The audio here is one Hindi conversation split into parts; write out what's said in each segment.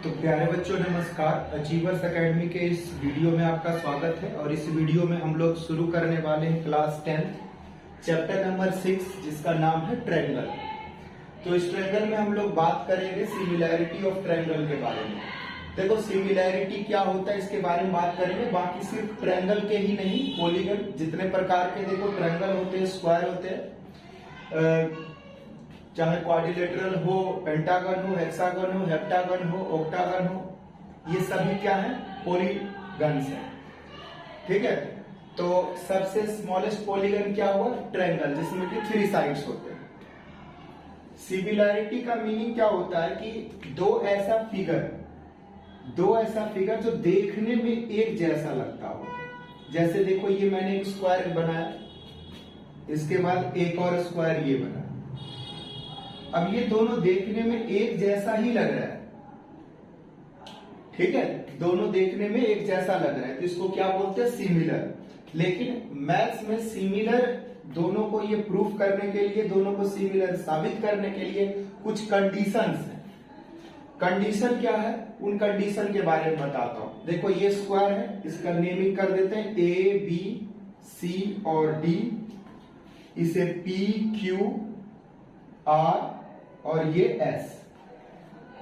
तो प्यारे बच्चों नमस्कार। अचीवर्स एकेडमी के इस वीडियो में आपका स्वागत है। और इस वीडियो में हम लोग शुरू करने वाले हैं क्लास 10 चैप्टर नंबर 6 जिसका नाम है ट्रायंगल। तो इस ट्रायंगल में हम लोग बात करेंगे सिमिलैरिटी ऑफ ट्रायंगल के बारे में। देखो सिमिलैरिटी क्या होता है इसके बारे में बात करेंगे। बाकी सिर्फ ट्रायंगल के ही नहीं, पॉलीगन जितने प्रकार के देखो ट्रायंगल होते हैं, स्क्वायर होते हैं, चाहे क्वाड्रिलेटरल हो, पेंटागन हो, हेक्सागन हो, हेप्टागन हो, ऑक्टागन हो, ये सभी क्या है? पॉलीगन्स है। ठीक है। तो सबसे स्मॉलेस्ट पॉलीगन क्या हुआ? ट्रायंगल, जिसमें कि 3 साइड्स होते हैं। सिमिलैरिटी का मीनिंग क्या होता है कि दो ऐसा फिगर जो देखने में एक जैसा लगता हो। जैसे देखो ये मैंने एक स्क्वायर बनाया, इसके बाद एक और स्क्वायर ये बना। अब ये दोनों देखने में एक जैसा ही लग रहा है, ठीक है, दोनों देखने में एक जैसा लग रहा है, तो इसको क्या बोलते हैं? सिमिलर। लेकिन मैथ्स में सिमिलर दोनों को ये प्रूफ करने के लिए, दोनों को सिमिलर साबित करने के लिए कुछ कंडीशंस हैं। कंडीशन क्या है? उन कंडीशन के बारे में बताता हूं। देखो ये स्क्वायर है, इसका नेमिंग कर देते हैं ए बी सी और डी, इसे पी क्यू आर और ये एस।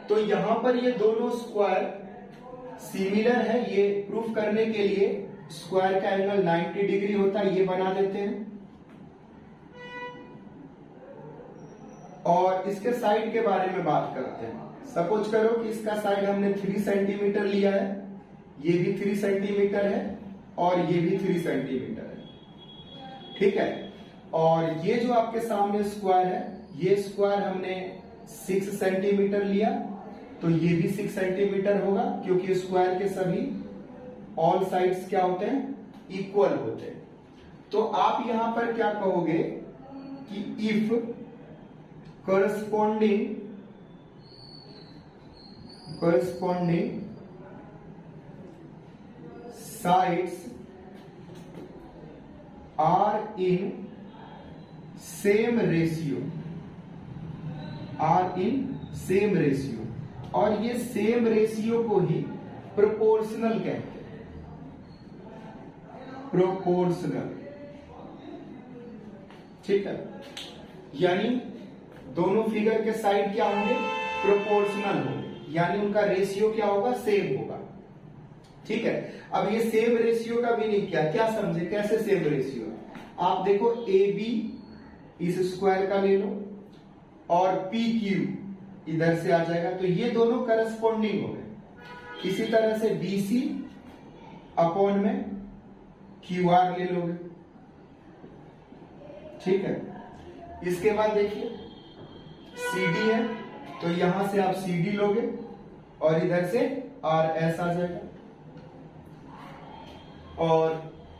तो यहां पर ये दोनों स्क्वायर सिमिलर है, ये प्रूफ करने के लिए स्क्वायर का एंगल 90 डिग्री होता है, ये बना देते हैं। और इसके साइड के बारे में बात करते हैं। सपोज करो कि इसका साइड हमने 3 सेंटीमीटर लिया है, ये भी 3 सेंटीमीटर है और ये भी 3 सेंटीमीटर है, ठीक है। और ये जो आपके सामने स्क्वायर है, ये स्क्वायर हमने 6 सेंटीमीटर लिया, तो ये भी 6 सेंटीमीटर होगा, क्योंकि स्क्वायर के सभी ऑल साइड्स क्या होते हैं? इक्वल होते हैं। तो आप यहां पर क्या कहोगे कि if corresponding sides are in same ratio, और ये सेम रेशियो को ही प्रोपोर्शनल कहते हैं। प्रोपोर्शनल, ठीक है। यानी दोनों फिगर के साइड क्या होंगे? प्रोपोर्शनल होंगे, यानी उनका रेशियो क्या होगा? सेम होगा, ठीक है। अब ये सेम रेशियो का मीनिंग क्या समझे? कैसे सेम रेशियो? आप देखो ए बी इस स्क्वायर का ले लो और पी क्यू इधर से आ जाएगा, तो ये दोनों करस्पॉन्डिंग हो गए। इसी तरह से बी सी अपॉन में क्यू आर ले लोगे, ठीक है। इसके बाद देखिए सी डी है, तो यहां से आप सी डी लोगे और इधर से आर एस आ जाएगा। और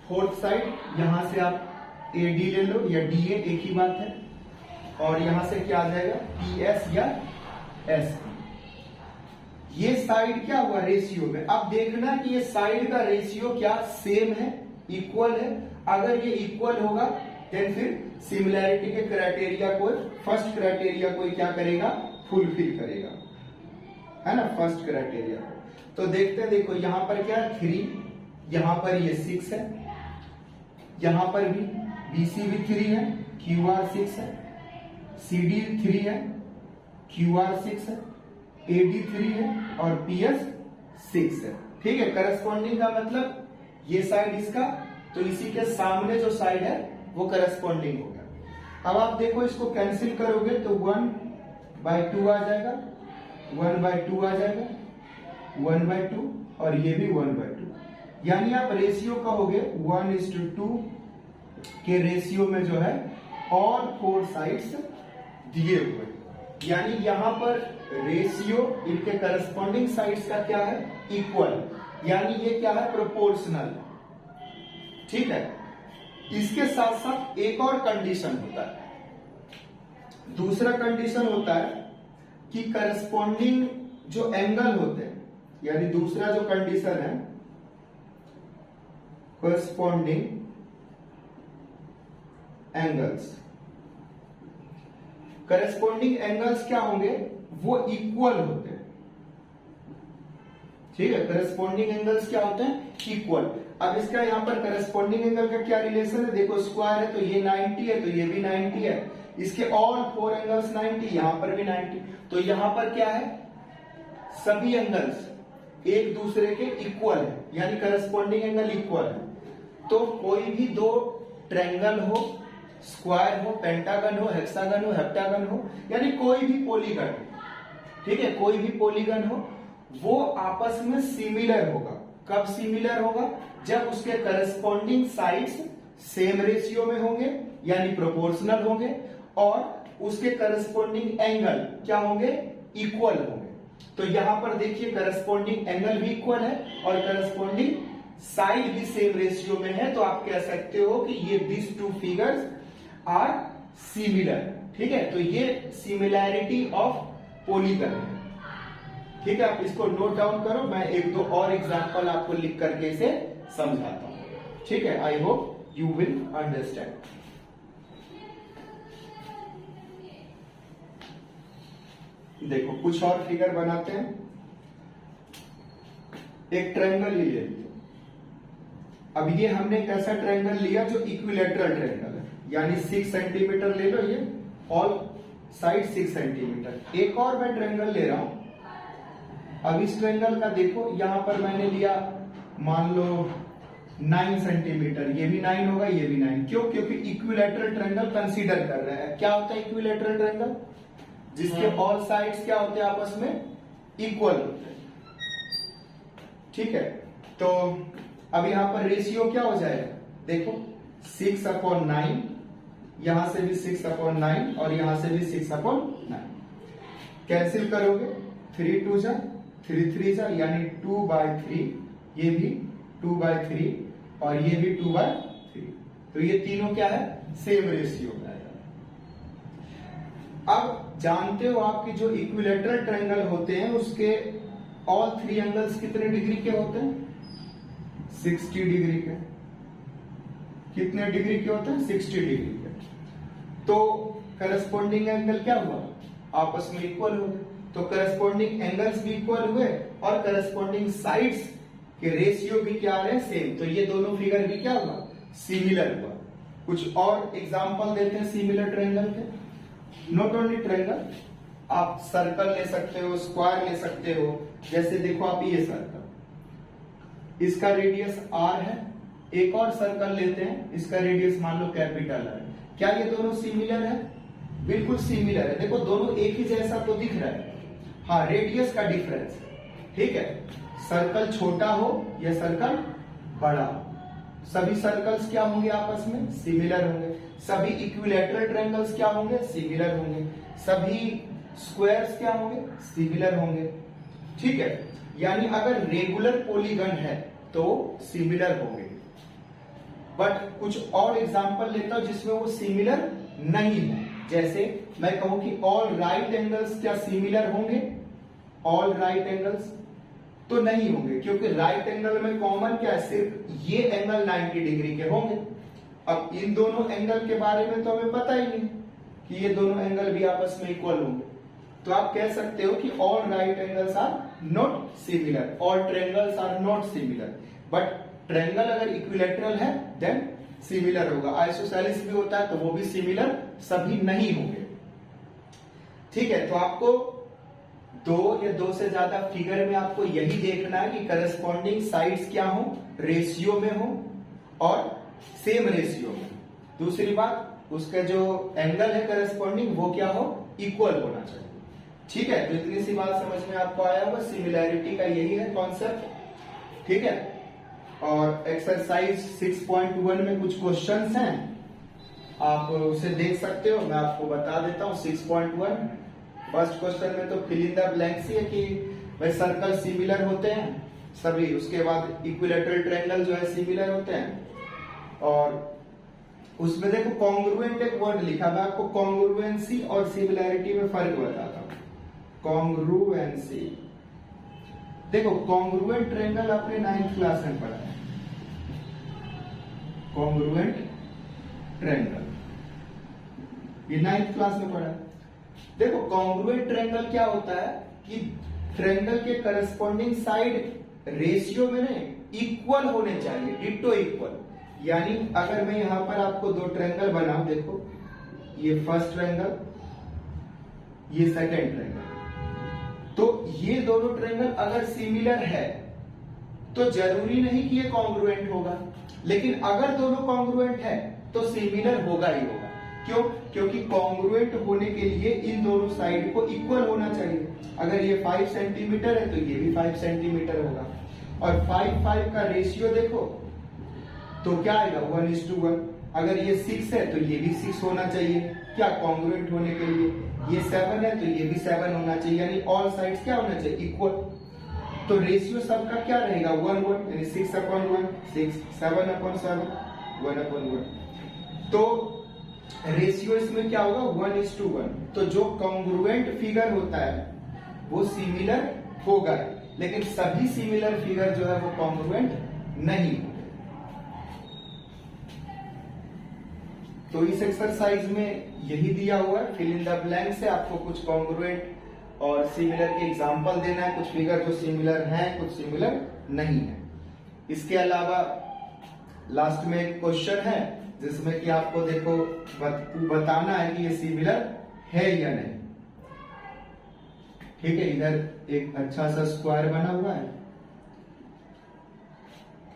फोर्थ साइड यहां से आप ए डी ले लो या डी ए, एक ही बात है। और यहां से क्या आ जाएगा? पी एस या एस पी। ये साइड क्या हुआ? रेशियो में। अब देखना कि ये साइड का रेशियो क्या सेम है, इक्वल है। अगर ये इक्वल होगा देन फिर सिमिलैरिटी के क्राइटेरिया को, फर्स्ट क्राइटेरिया को क्या करेगा? फुलफिल करेगा, है ना, फर्स्ट क्राइटेरिया। तो देखते हैं, देखो यहां पर क्या 3, यहां पर ये 6 है, यहां पर भी बीसी भी 3 है, क्यू आर 6 है, सी डी 3 है, क्यू आर 6 है, ए डी 3 है और पी एस 6 है, ठीक है। करस्पॉन्डिंग का मतलब ये साइड इसका, तो इसी के सामने जो साइड है वो करस्पॉन्डिंग होगा। अब आप देखो इसको कैंसिल करोगे तो 1/2 आ जाएगा, 1/2 आ जाएगा, 1/2 और ये भी 1/2। यानी आप रेशियो कहोगे 1:2 के रेशियो में जो है ऑल 4 साइड्स दिए हुए। यानी यहां पर रेशियो इनके करस्पॉन्डिंग साइड्स का क्या है? इक्वल, यानी ये क्या है? प्रोपोर्शनल, ठीक है। इसके साथ साथ एक और कंडीशन होता है। दूसरा कंडीशन होता है कि करस्पॉन्डिंग जो एंगल होते हैं, यानी दूसरा जो कंडीशन है करस्पॉन्डिंग एंगल्स। करस्पॉन्डिंग एंगल्स क्या होंगे? वो इक्वल होते हैं, ठीक है, करस्पॉन्डिंग एंगल्स क्या होते हैं, इक्वल। अब इसका यहाँ पर करस्पॉन्डिंग एंगल का क्या रिलेशन है, देखो स्क्वायर है तो ये 90 है, तो ये भी 90 है, इसके ऑल 4 एंगल्स 90, यहां पर भी 90, तो यहां पर क्या है, सभी एंगल्स एक दूसरे के इक्वल है, यानी करस्पॉन्डिंग एंगल इक्वल है। तो कोई भी दो ट्रायंगल हो, स्क्वायर हो, पेंटागन हो, हेक्सागन हो, हेप्टागन हो, यानी कोई भी पॉलीगन, ठीक है, कोई भी पॉलीगन हो, वो आपस में सिमिलर होगा। कब सिमिलर होगा, जब उसके करस्पॉन्डिंग साइड्स सेम रेशियो में होंगे, यानी प्रोपोर्शनल होंगे, और उसके करस्पॉन्डिंग एंगल क्या होंगे, इक्वल होंगे। तो यहां पर देखिए करस्पॉन्डिंग एंगल भी इक्वल है और करस्पॉन्डिंग साइड भी सेम रेशियो में है, तो आप कह सकते हो कि ये this two figures are similar. ठीक है, तो ये सिमिलैरिटी ऑफ पॉलीगन है। ठीक है, आप इसको नोट डाउन करो, मैं एक दो और एग्जांपल आपको लिख करके इसे समझाता हूं। ठीक है, I hope you will understand. देखो कुछ और फिगर बनाते हैं। एक ट्रायंगल ही ले लीजिए। अब ये हमने एक ऐसा ट्रायंगल लिया जो इक्विलैटरल ट्रायंगल है, यानी 6 सेंटीमीटर ले लो, ये ऑल साइड 6 सेंटीमीटर। एक और मैं ट्रायंगल ले रहा हूं। अब इस ट्रायंगल का देखो, यहां पर मैंने लिया मान लो 9 सेंटीमीटर, ये भी 9 होगा, ये भी 9। क्यों? क्योंकि इक्विलैटरल ट्रायंगल कंसीडर कर रहे हैं। क्या होता है इक्विलैटरल ट्रायंगल? जिसके ऑल साइड्स क्या होते हैं, आपस में इक्वल होते हैं। ठीक है, तो अब यहां पर रेशियो क्या हो जाएगा, देखो 6/9, यहां से भी 6/9 और यहां से भी 6/9। कैंसिल करोगे, 3 2 जा 3 3 जा, यानी 2/3, ये भी 2/3 और ये भी 2/3। तो ये तीनों क्या है, सेम रेशियो में आएगा। अब जानते हो आपके जो इक्विलैटरल ट्रायंगल होते हैं उसके ऑल 3 एंगल्स कितने डिग्री के होते हैं, 60 डिग्री के। कितने डिग्री के होते हैं, 60 डिग्री के। तो करस्पॉन्डिंग एंगल क्या हुआ, आपस में इक्वल हो गए। तो करस्पॉन्डिंग एंगल्स भी इक्वल हुए और करस्पॉन्डिंग साइड्स के रेशियो भी क्या आ रहे हैं, सेम। तो ये दोनों फिगर भी क्या हुआ, सिमिलर हुआ। कुछ और एग्जांपल देते हैं सिमिलर ट्रायंगल के। नॉट ओनली ट्रायंगल, आप सर्कल ले सकते हो, स्क्वायर ले सकते हो। जैसे देखो आप ये सर्कल, इसका रेडियस r है। एक और सर्कल लेते हैं, इसका रेडियस मान लो कैपिटल है। क्या ये दोनों सिमिलर है? बिल्कुल सिमिलर है। देखो दोनों एक ही जैसा तो दिख रहा है, हाँ रेडियस का डिफरेंस है। ठीक है, सर्कल छोटा हो या सर्कल बड़ा हो, सभी सर्कल्स क्या होंगे, आपस में सिमिलर होंगे। सभी इक्विलैटरल ट्रायंगल्स क्या होंगे, सिमिलर होंगे। सभी स्क्वायर्स क्या होंगे, सिमिलर होंगे। ठीक है, यानी अगर रेगुलर पॉलीगन है तो सिमिलर होंगे। बट कुछ और एग्जांपल लेता हूं जिसमें वो सिमिलर नहीं है। जैसे मैं कहूं कि ऑल राइट एंगल्स क्या सिमिलर होंगे, ऑल राइट एंगल्स तो नहीं होंगे, क्योंकि राइट एंगल में कॉमन क्या है, सिर्फ ये एंगल 90 डिग्री के होंगे। अब इन दोनों एंगल के बारे में तो हमें पता ही नहीं कि ये दोनों एंगल भी आपस में इक्वल होंगे। तो आप कह सकते हो कि all right angles are not similar, all triangles are not similar. But triangle अगर इक्विलैटरल है देन सिमिलर होगा। आइसोसेलेस भी होता है तो वो भी सिमिलर सभी नहीं होंगे। ठीक है, तो आपको 2 या 2 से ज्यादा फिगर में आपको यही देखना है कि करस्पॉन्डिंग साइड्स क्या हो, रेशियो में हो और सेम रेशियो में। दूसरी बात, उसका जो एंगल है करस्पॉन्डिंग वो क्या हो, इक्वल होना चाहिए। ठीक है, तो इतनी सी बात समझ में आपको आया होगा। सिमिलैरिटी का यही है कॉन्सेप्ट। ठीक है, और एक्सरसाइज 6.1 में कुछ क्वेश्चंस हैं, आप उसे देख सकते हो। मैं आपको बता देता हूं 6.1। फर्स्ट क्वेश्चन में तो फिल इन द ब्लैंक्स ही है कि भाई सर्कल सिमिलर होते हैं सभी। उसके बाद इक्विलैटरल ट्रायंगल जो है सिमिलर होते हैं। और उसमें देखो कॉन्ग्रुएंट एक वर्ड लिखा, मैं आपको कॉन्ग्रुएंसी और सिमिलैरिटी में फर्क बताता हूं। कॉन्ग्रुएंसी, देखो कॉन्ग्रुएंट ट्रायंगल आपने 9th क्लास में पढ़ा है। कॉन्ग्रुएंट ट्रायंगल ये 9th क्लास में पढ़ा है। देखो कॉन्ग्रुएंट ट्रायंगल क्या होता है कि ट्रायंगल के करस्पॉन्डिंग साइड रेशियो में ना इक्वल होने चाहिए, डिट्टो इक्वल। यानी अगर मैं यहां पर आपको दो ट्रायंगल बनाऊं, देखो ये फर्स्ट ट्रायंगल, ये सेकंड ट्रायंगल, तो ये दोनों ट्रायंगल अगर सिमिलर है तो जरूरी नहीं कि ये कॉन्ग्रुएंट होगा, लेकिन अगर दोनों कॉन्ग्रुएंट है तो सिमिलर होगा ही होगा। क्यों? क्योंकि कॉन्ग्रुएंट होने के लिए इन दोनों साइड को इक्वल होना चाहिए। अगर ये 5 सेंटीमीटर है तो ये भी 5 सेंटीमीटर होगा, और 5 का रेशियो देखो तो क्या आएगा 1:1। अगर ये 6 है तो ये भी 6 होना चाहिए, क्या कॉन्ग्रुएंट होने के लिए। ये 7 है तो ये भी 7 होना चाहिए, यानी ऑल साइड्स क्या होना चाहिए, इक्वल। तो रेशियो सबका क्या रहेगा 1:1, यानी 6/1, 6, 7/7, 1/1। तो रेशियो इसमें क्या होगा 1:1। तो जो कॉन्ग्रुएंट फिगर होता है वो सिमिलर होगा, लेकिन सभी सिमिलर फिगर जो है वो कॉन्ग्रुएंट नहीं होते। तो इस एक्सरसाइज में यही दिया हुआ है, फिल इन द ब्लैंक से आपको कुछ कॉन्ग्रुएंट और सिमिलर के एग्जाम्पल देना है, कुछ फिगर जो सिमिलर हैं, कुछ सिमिलर नहीं है। इसके अलावा लास्ट में एक क्वेश्चन है जिसमें कि आपको देखो बताना है कि ये सिमिलर है या नहीं। ठीक है, इधर एक अच्छा सा स्क्वायर बना हुआ है,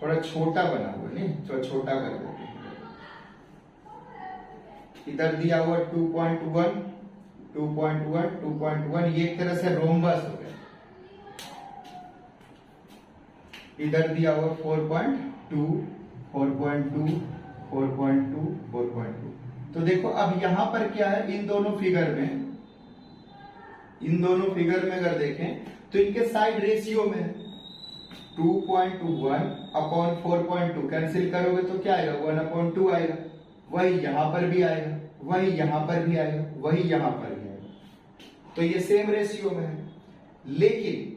थोड़ा छोटा बना हुआ है, नहीं थोड़ा छोटा कर देते हैं। इधर दिया हुआ 2.1, 2.1, 2.1, ये एक तरह से रोम्बस हो गया। इधर दिया हुआ 4.2, 4.2, 4.2, 4.2। तो देखो अब यहां पर क्या है, इन दोनों फिगर में अगर देखें तो इनके साइड रेशियो में 2.1/4.2 कैंसिल करोगे तो क्या आएगा 1/2 आएगा। वही यहां पर भी आएगा, वही यहां पर भी आएगा, वही यहां पर भी आएगा। तो ये सेम रेशियो में है, लेकिन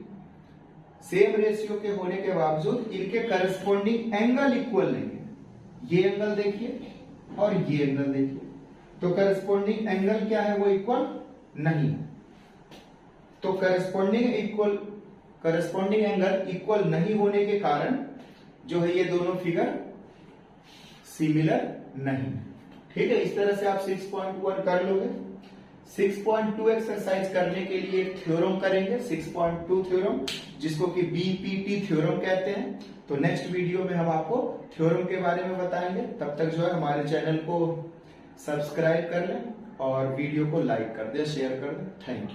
सेम रेशियो के होने के बावजूद इनके करस्पॉन्डिंग एंगल इक्वल नहीं है। ये एंगल देखिए और ये एंगल देखिए, तो करस्पॉन्डिंग एंगल क्या है, वो इक्वल नहीं है। तो करस्पॉन्डिंग एंगल इक्वल नहीं होने के कारण जो है ये दोनों फिगर सिमिलर नहीं। ठीक है, इस तरह से आप 6.1 कर लोगे। 6.2 एक्सरसाइज करने के लिए एक थ्योरम करेंगे, 6.2 थ्योरम, जिसको कि बीपीटी थ्योरम कहते हैं। तो नेक्स्ट वीडियो में हम आपको थ्योरम के बारे में बताएंगे। तब तक जो है हमारे चैनल को सब्सक्राइब कर लें और वीडियो को लाइक कर दें, शेयर कर दें। Thank you.